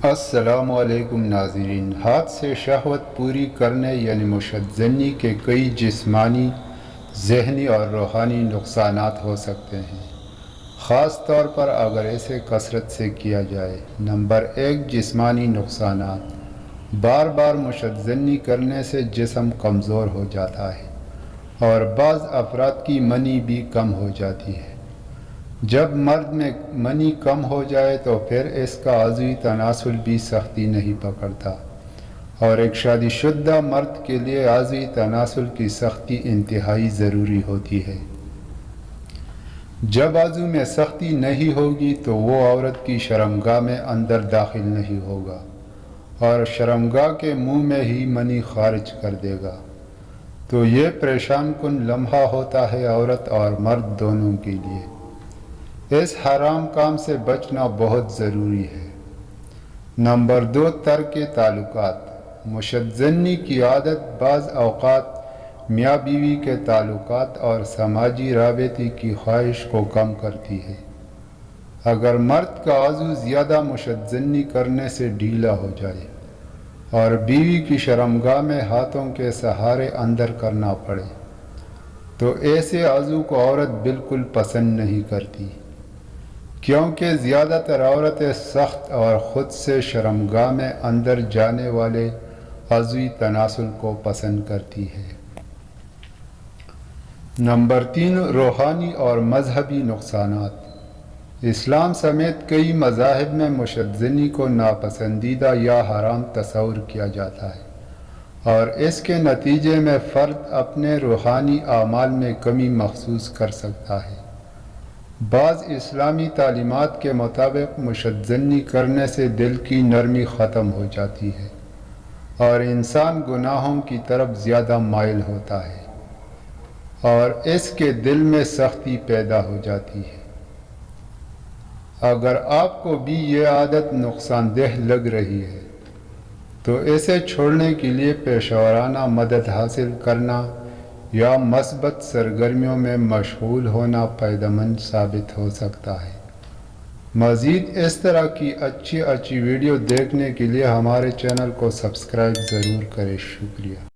السلام علیکم ناظرین۔ ہاتھ سے شہوت پوری کرنے یعنی مشدزنی کے کئی جسمانی، ذہنی اور روحانی نقصانات ہو سکتے ہیں، خاص طور پر اگر اسے کثرت سے کیا جائے۔ نمبر 1، جسمانی نقصانات۔ بار بار مشدزنی کرنے سے جسم کمزور ہو جاتا ہے اور بعض افراد کی منی بھی کم ہو جاتی ہے۔ جب مرد میں منی کم ہو جائے تو پھر اس کا عضوی تناسل بھی سختی نہیں پکڑتا، اور ایک شادی شدہ مرد کے لیے عضوی تناسل کی سختی انتہائی ضروری ہوتی ہے۔ جب عضو میں سختی نہیں ہوگی تو وہ عورت کی شرمگاہ میں اندر داخل نہیں ہوگا اور شرمگاہ کے منہ میں ہی منی خارج کر دے گا۔ تو یہ پریشان کن لمحہ ہوتا ہے عورت اور مرد دونوں کے لیے۔ اس حرام کام سے بچنا بہت ضروری ہے۔ نمبر 2، ترک تعلقات۔ مشدزنی کی عادت بعض اوقات میاں بیوی کے تعلقات اور سماجی رابطے کی خواہش کو کم کرتی ہے۔ اگر مرد کا عضو زیادہ مشدزنی کرنے سے ڈھیلا ہو جائے اور بیوی کی شرمگاہ میں ہاتھوں کے سہارے اندر کرنا پڑے تو ایسے عضو کو عورت بالکل پسند نہیں کرتی، کیونکہ زیادہ تر عورتیں سخت اور خود سے شرمگاہ میں اندر جانے والے عضوی تناسل کو پسند کرتی ہے۔ نمبر 3، روحانی اور مذہبی نقصانات۔ اسلام سمیت کئی مذاہب میں مشدزنی کو ناپسندیدہ یا حرام تصور کیا جاتا ہے، اور اس کے نتیجے میں فرد اپنے روحانی اعمال میں کمی محسوس کر سکتا ہے۔ بعض اسلامی تعلیمات کے مطابق مشدزنی کرنے سے دل کی نرمی ختم ہو جاتی ہے اور انسان گناہوں کی طرف زیادہ مائل ہوتا ہے اور اس کے دل میں سختی پیدا ہو جاتی ہے۔ اگر آپ کو بھی یہ عادت نقصان دہ لگ رہی ہے تو اسے چھوڑنے کے لیے پیشہ ورانہ مدد حاصل کرنا یا مثبت سرگرمیوں میں مشغول ہونا فائدہ مند ثابت ہو سکتا ہے۔ مزید اس طرح کی اچھی ویڈیو دیکھنے کے لیے ہمارے چینل کو سبسکرائب ضرور کریں۔ شکریہ۔